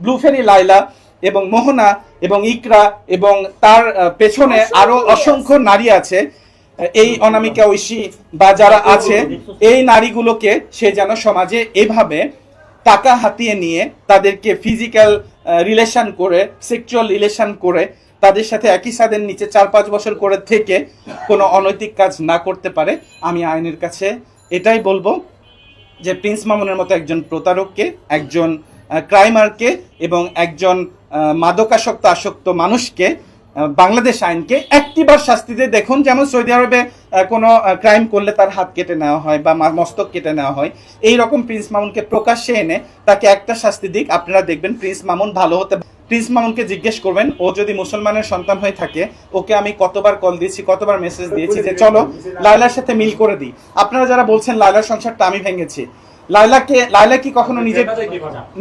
ব্লুফেরি লায়লা এবং মোহনা এবং ইকরা এবং তার পেছনে আরো অসংখ্য নারী আছে, এই অনামিকা ঐশী বা যারা আছে, এই নারীগুলোকে সে যেন সমাজে এভাবে টাকা হাতিয়ে নিয়ে তাদেরকে ফিজিক্যাল রিলেশন করে, সেক্সুয়াল রিলেশন করে, তাদের সাথে একই ছাদের নিচে 4-5 বছর করে থেকে কোনো অনৈতিক কাজ না করতে পারে। আমি আইনের কাছে এটাই বলবো যে প্রিন্স মামুনের মতো একজন প্রতারককে, একজন ক্রাইমারকে এবং একজন মাদকাসক্ত মানুষকে বাংলাদেশ আইনকে একটিবার শাস্তি দিয়ে দেখুন। যেমন সৌদি আরবে কোনো ক্রাইম করলে তার হাত কেটে নেওয়া হয় বা মস্তক কেটে নেওয়া হয়, এই রকম প্রিন্স মামুনকে প্রকাশ্যে এনে তাকে একটা শাস্তি দিক, আপনারা দেখবেন প্রিন্স মামুন ভালো হতে। প্রিন্স মামুনকে জিজ্ঞেস করবেন, ও যদি মুসলমানের সন্তান হয়ে থাকে, ওকে আমি কতবার কল দিয়েছি, কতবার মেসেজ দিয়েছি যে চলো লায়লার সাথে মিল করে দিই। আপনারা যারা বলছেন লায়লার সংসারটা আমি ভেঙেছি, লায়লা কি কখনো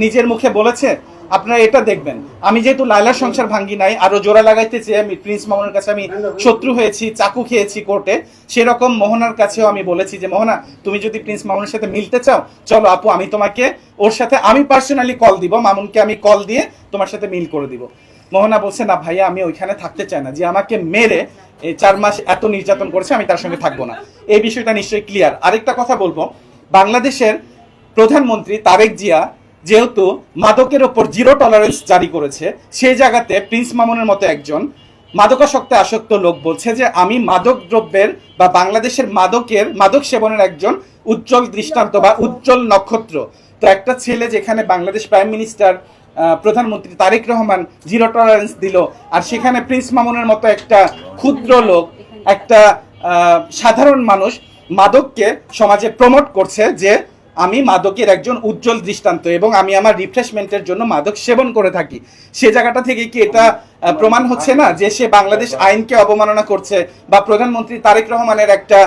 নিজের মুখে বলেছে? আপনারা এটা দেখবেন। আমি যেহেতু লায়লার সংসার ভাঙ্গি নাই, আরো জোড়া লাগাইতে চেয়ে আমি প্রিন্স মামুনের কাছে আমি শত্রু হয়েছি, চাকু খেয়েছি কোর্টে, সেরকম মোহনার কাছেও আমি বলেছি যে মোহনা, তুমি যদি প্রিন্স মামুনের সাথে মিলতে চাও, চলো আপু, আমি তোমাকে ওর সাথে আমি পার্সোনালি কল দিব, মামুনকে আমি কল দিয়ে তোমার সাথে মিল করে দিব। মোহনা বলছে না ভাইয়া, আমি ওইখানে থাকতে চাই না, যে আমাকে মেরে 4 মাস এত নির্যাতন করেছে, আমি তার সঙ্গে থাকবো না। এই বিষয়টা নিশ্চয়ই ক্লিয়ার। আরেকটা কথা বলবো, বাংলাদেশের প্রধানমন্ত্রী তারেক জিয়া যেহেতু মাদকের ওপর 0 টলারেন্স জারি করেছে, সেই জায়গাতে প্রিন্স মামুনের মতো একজন মাদকাসক্তে আসক্ত লোক বলছে যে আমি মাদক দ্রব্যের বা বাংলাদেশের মাদক সেবনের একজন উজ্জ্বল দৃষ্টান্ত বা উজ্জ্বল নক্ষত্র। তো একটা ছেলে যেখানে বাংলাদেশ প্রাইম মিনিস্টার প্রধানমন্ত্রী তারেক রহমান 0 টলারেন্স দিল, আর সেখানে প্রিন্স মামুনের মতো একটা ক্ষুদ্র লোক, একটা সাধারণ মানুষ মাদককে সমাজে প্রমোট করছে যে আমি মাদকের একজন উজ্জ্বল দৃষ্টান্ত এবং আমি আমার রিফ্রেশমেন্টের জন্য মাদক সেবন করে থাকি। সে জায়গাটা থেকে কি এটা প্রমাণ হচ্ছে না যে সে বাংলাদেশ আইনকে অবমাননা করছে বা প্রধানমন্ত্রী তারেক রহমানের একটা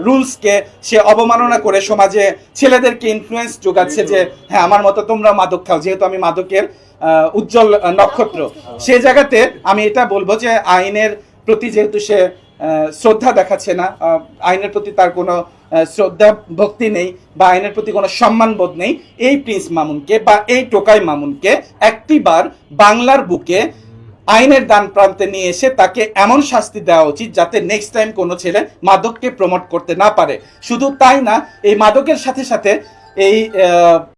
রুলসকে সে অবমাননা করে সমাজে ছেলেদেরকে ইনফ্লুয়েন্স যোগাচ্ছে যে হ্যাঁ আমার মতো তোমরা মাদক খাও, যেহেতু আমি মাদকের উজ্জ্বল নক্ষত্র। সে জায়গাতে আমি এটা বলবো যে আইনের প্রতি যেহেতু সে শ্রদ্ধা দেখাচ্ছে না, আইনের প্রতি তার কোনো শ্রদ্ধা ভক্তি নেই বা আইনের প্রতি কোনো সম্মান বোধ নেই, এই প্রিন্স মামুনকে বা এই টোকাই মামুনকে একটিবার বাংলার বুকে আইনের দান প্রান্তে নিয়ে এসে তাকে এমন শাস্তি দেওয়া উচিত যাতে নেক্সট টাইম কোনো ছেলে মাদককে প্রমোট করতে না পারে। শুধু তাই না, এই মাদকের সাথে সাথে এই